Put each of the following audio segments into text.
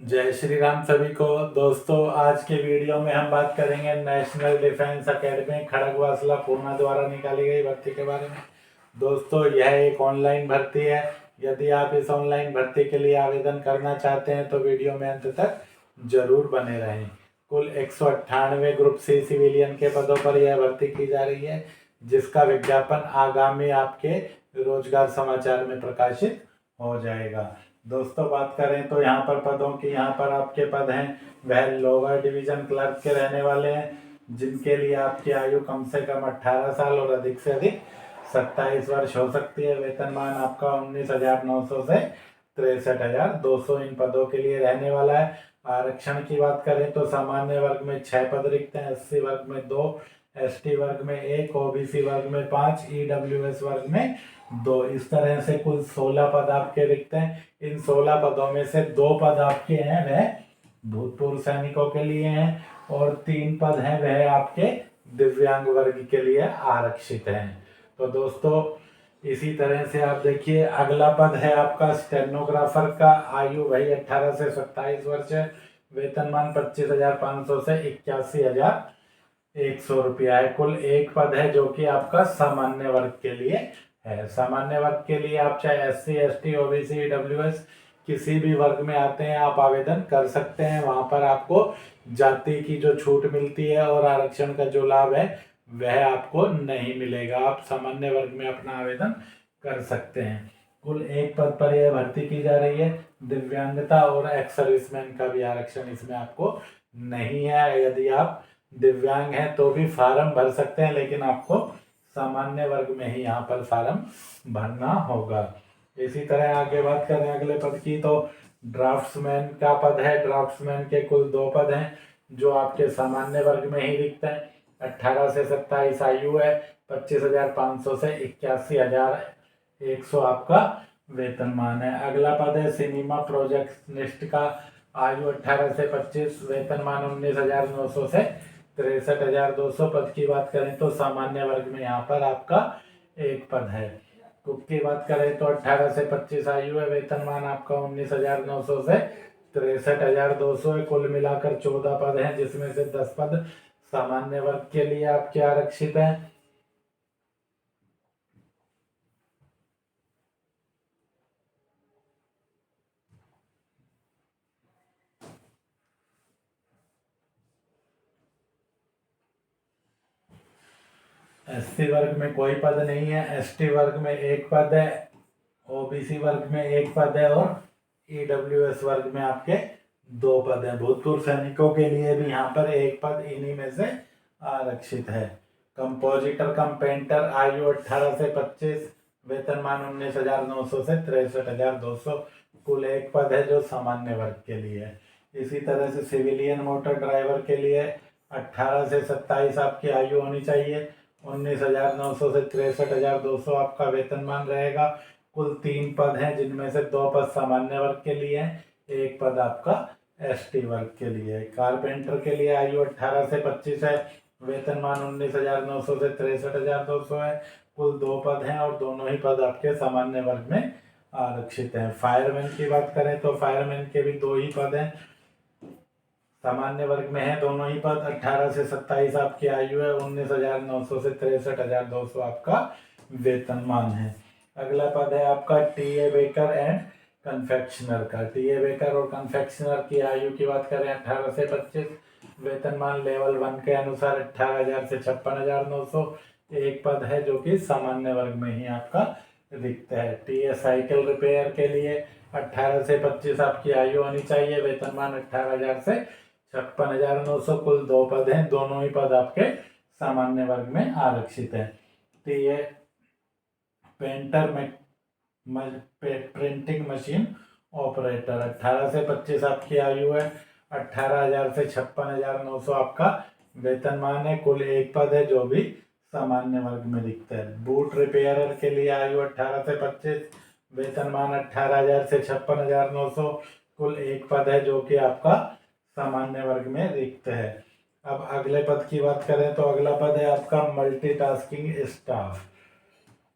जय श्री राम सभी को। दोस्तों, आज के वीडियो में हम बात करेंगे national defence academy Khadakwasla Poona द्वारा निकाली गई भर्ती के बारे में। दोस्तों, यह एक ऑनलाइन भर्ती है। यदि आप इस ऑनलाइन भर्ती के लिए आवेदन करना चाहते हैं तो वीडियो में अंत तक जरूर बने रहें। कुल 198 ग्रुप सी सिविलियन के पदों पर यह भर्ती की जा रही है, जिसका विज्ञापन आगामी आपके रोजगार समाचार में प्रकाशित हो जाएगा। दोस्तों, बात करें तो यहाँ पर पदों की, यहाँ पर आपके पद हैं वह लोअर डिवीजन क्लर्क के रहने वाले हैं, जिनके लिए आपकी आयु कम से कम 18 साल और अधिक से अधिक 27 वर्ष हो सकती है। वेतनमान आपका 19,900 से 63,200 इन पदों के लिए रहने वाला है। आरक्षण की बात करें तो सामान्य वर्ग में 6 पद रिक्त हैं, SC वर्ग में 2, ST वर्ग में 1, OBC वर्ग में 5, EWS वर्ग में 2। इस तरह से कुल 16 पद आपके रिक्त हैं। इन 16 पदों में से 2 पद आपके हैं वह भूतपूर्व सैनिकों के लिए हैं और 3 पद हैं वह आपके दिव्यांग वर्ग के लिए आरक्षित हैं। तो दोस्तों, इसी तरह से आप देखिए, अगला पद है आपका स्टेनोग्राफर का। आयु वही 18 से 27 वर्ष है। वेतनमान 25,500 से 81,100 रुपया है। कुल 1 पद है जो कि आपका सामान्य वर्ग के लिए है। सामान्य वर्ग के लिए आप चाहे SC, ST, OBC, EWS किसी भी वर्ग में आते हैं, आप आवेदन कर सकते हैं। वहां पर आपको जाति की जो छूट मिलती है और आरक्षण का जो लाभ है वह आपको नहीं मिलेगा। आप सामान्य वर्ग में अपना आवेदन कर सकते हैं। कुल 1 पद पर यह भर्ती की जा रही है। दिव्यांगता और एक्स सर्विसमैन का भी आरक्षण इसमें आपको नहीं है। यदि आप दिव्यांग हैं तो भी फार्म भर सकते हैं, लेकिन आपको सामान्य वर्ग में ही यहाँ पर फार्म भरना होगा। इसी तरह आगे बात करें अगले पद की तो ड्राफ्ट्समैन का पद है। ड्राफ्ट्समैन के कुल 2 पद हैं जो आपके सामान्य वर्ग में ही रिक्त हैं। 18 से 27 आयु है। 25,500 से 81,100 आपका वेतनमान है। अगला पद है सिनेमा प्रोजेक्शनिस्ट का। आयु 18 से 25, वेतनमान 19,900 से 63,200। पद की बात करें तो सामान्य वर्ग में यहाँ पर आपका 1 पद है। कुक की बात करें तो 18 से 25 आयु है। वेतनमान आपका 19,900 से 63,200 है। कुल मिलाकर 14 पद हैं, जिसमें से 10 पद सामान्य वर्ग के लिए आपके आरक्षित हैं। SC वर्ग में कोई पद नहीं है। ST वर्ग में 1 पद है। OBC वर्ग में 1 पद है और EWS वर्ग में आपके 2 पद हैं। भूतपूर्व सैनिकों के लिए भी यहाँ पर 1 पद इन्हीं में से आरक्षित है। कंपोजिटर कम पेंटर, आयु 18 से 25, वेतनमान 19,900 से 63,200। कुल 1 पद है जो सामान्य वर्ग के लिए है। इसी तरह से सिविलियन मोटर ड्राइवर के लिए 18 से 27 आपकी आयु होनी चाहिए। 19,900 से 63,200 आपका वेतनमान रहेगा। कुल 3 पद हैं, जिनमें से 2 पद सामान्य वर्ग के लिए हैं, 1 पद आपका ST वर्ग के लिए है। कारपेंटर के लिए आयु 18 से 25 है। वेतनमान 19,900 से 63,200 है। कुल 2 पद हैं और दोनों ही पद आपके सामान्य वर्ग में आरक्षित हैं। फायरमैन की बात करें तो फायरमैन के भी 2 ही पद हैं, सामान्य वर्ग में है दोनों ही पद। 18 से 27 आपकी आयु है। 19,900 से 63,200 आपका वेतनमान है। अगला पद है आपका TA बेकर एंड कन्फेक्शनर का। TA बेकर और कन्फेक्शनर की आयु की बात करें 18 से 25, वेतनमान लेवल 1 के अनुसार 18,000 से 56,900। 1 पद है जो कि सामान्य वर्ग में ही आपका रिक्त है। TA साइकिल रिपेयर के लिए 18 से 25 आपकी आयु होनी चाहिए। वेतनमान 18,000 से 56,900। कुल 2 पद हैं, दोनों ही पद आपके सामान्य वर्ग में आरक्षित है। TA पेंटर में प्रिंटिंग मशीन ऑपरेटर, 18 से 25 आपकी आयु है। 18,000 से 56,900 आपका वेतनमान है। कुल 1 पद है जो भी सामान्य वर्ग में दिखता है। बूट रिपेयरर के लिए आयु 18 से 25, वेतनमान 18,000 से 56,900। कुल 1 पद है जो कि आपका सामान्य वर्ग में रिक्त है। अब अगले पद की बात करें तो अगला पद है आपका मल्टीटास्किंग स्टाफ,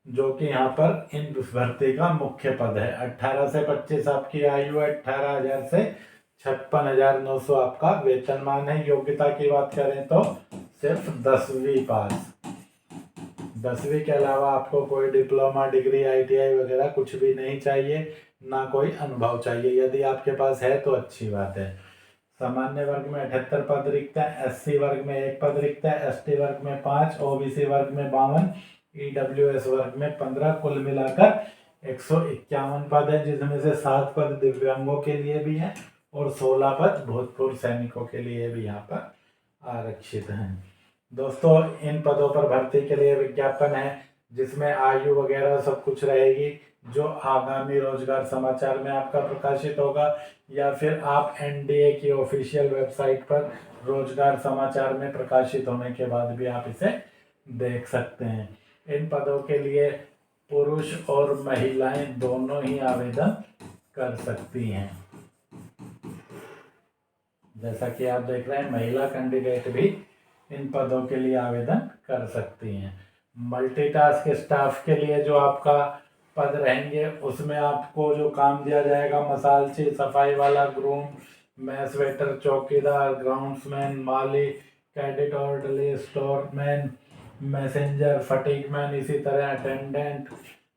जो कि यहाँ पर इन भर्ती का मुख्य पद है। 18 से 25 आपकी आयु है। 18,000 से 56,900 आपका वेतनमान है। योग्यता की बात करें तो सिर्फ 10वीं पास, 10वीं के अलावा आपको कोई डिप्लोमा, डिग्री, ITI वगैरह कुछ भी नहीं चाहिए, ना कोई अनुभव चाहिए। यदि आपके पास है तो अच्छी बात है। सामान्य वर्ग में 78 पद रिक्त है, SC वर्ग में 1 पद रिक्त है, ST वर्ग में 5, OBC वर्ग में 52, EWS वर्ग में 15, कुल मिलाकर 151 पद है, जिसमें से 7 पद दिव्यांगों के लिए भी है और 16 पद भूतपूर्व सैनिकों के लिए भी यहाँ पर आरक्षित हैं। दोस्तों, इन पदों पर भर्ती के लिए विज्ञापन है, जिसमें आयु वगैरह सब कुछ रहेगी, जो आगामी रोजगार समाचार में आपका प्रकाशित होगा, या फिर आप NDA की ऑफिशियल वेबसाइट पर रोजगार समाचार में प्रकाशित होने के बाद भी आप इसे देख सकते हैं। इन पदों के लिए पुरुष और महिलाएं दोनों ही आवेदन कर सकती हैं। जैसा कि आप देख रहे हैं, महिला कैंडिडेट भी इन पदों के लिए आवेदन कर सकती हैं। मल्टीटास्क स्टाफ के लिए जो आपका पद रहेंगे, उसमें आपको जो काम दिया जाएगा, मसालची, सफाई वाला, ग्रूम, मैस वेटर, चौकीदार, ग्राउंड्समैन, माली, कैडेट ऑर्डरली, स्टोरमैन, मैसेंजर, फटीगमैन, इसी तरह अटेंडेंट,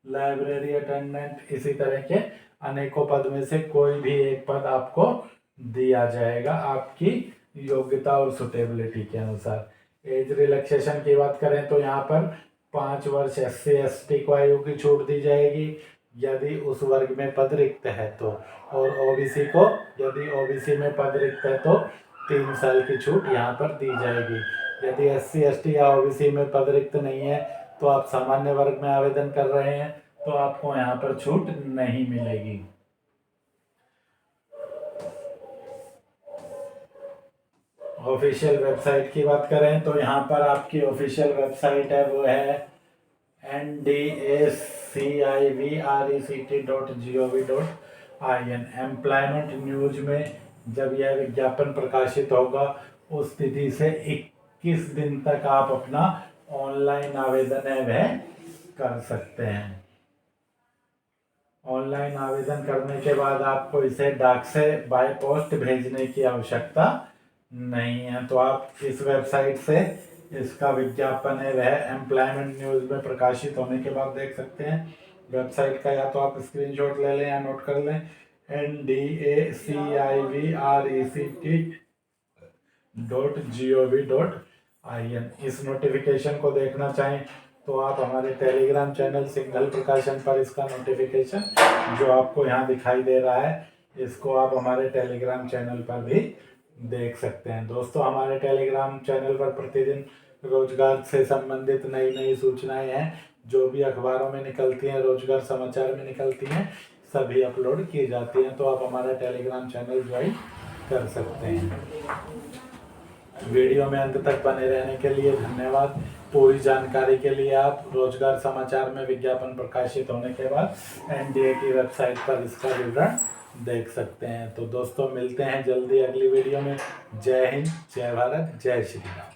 लाइब्रेरी अटेंडेंट, इसी तरह के अनेकों पद में से कोई भी एक पद आपको दिया जाएगा आपकी योग्यता और सुटेबिलिटी के अनुसार। एज रिलैक्सेशन की बात करें तो यहाँ पर 5 वर्ष SC ST को आयु की छूट दी जाएगी यदि उस वर्ग में पद रिक्त है तो, और OBC को यदि OBC में पद रिक्त है तो 3 साल की छूट यहाँ पर दी जाएगी। यदि SC ST या OBC में पद रिक्त नहीं है तो आप सामान्य वर्ग में आवेदन कर रहे हैं तो आपको यहाँ पर छूट नहीं मिलेगी। ऑफिशियल वेबसाइट की बात करें तो यहाँ पर आपकी ऑफिशियल वेबसाइट है, वो है ndacivrecT.gov.in। एम्प्लॉयमेंट न्यूज में जब यह विज्ञापन प्रकाशित होगा, उस तिथि से 21 दिन तक आप अपना ऑनलाइन आवेदन है वह कर सकते हैं। ऑनलाइन आवेदन करने के बाद आपको इसे डाक से बाय पोस्ट भेजने की आवश्यकता नहीं है। तो आप इस वेबसाइट से इसका विज्ञापन है वह एम्प्लॉयमेंट न्यूज में प्रकाशित होने के बाद देख सकते हैं। वेबसाइट का या तो आप स्क्रीनशॉट ले लें या नोट कर लें, ndacivrecT.gov.in। इस नोटिफिकेशन को देखना चाहें तो आप हमारे टेलीग्राम चैनल सिंगल प्रकाशन पर इसका नोटिफिकेशन जो आपको यहाँ दिखाई दे रहा है, इसको आप हमारे टेलीग्राम चैनल पर भी देख सकते हैं। दोस्तों, हमारे टेलीग्राम चैनल पर प्रतिदिन रोजगार से संबंधित नई नई सूचनाएं हैं, जो भी अखबारों में निकलती हैं, रोजगार समाचार में निकलती हैं, सभी अपलोड की जाती हैं। तो आप हमारा टेलीग्राम चैनल ज्वाइन कर सकते हैं। वीडियो में अंत तक बने रहने के लिए धन्यवाद। पूरी जानकारी के लिए आप रोजगार समाचार में विज्ञापन प्रकाशित होने के बाद NDA की वेबसाइट पर इसका विवरण देख सकते हैं। तो दोस्तों, मिलते हैं जल्दी अगली वीडियो में। जय हिंद, जय भारत, जय श्री राम।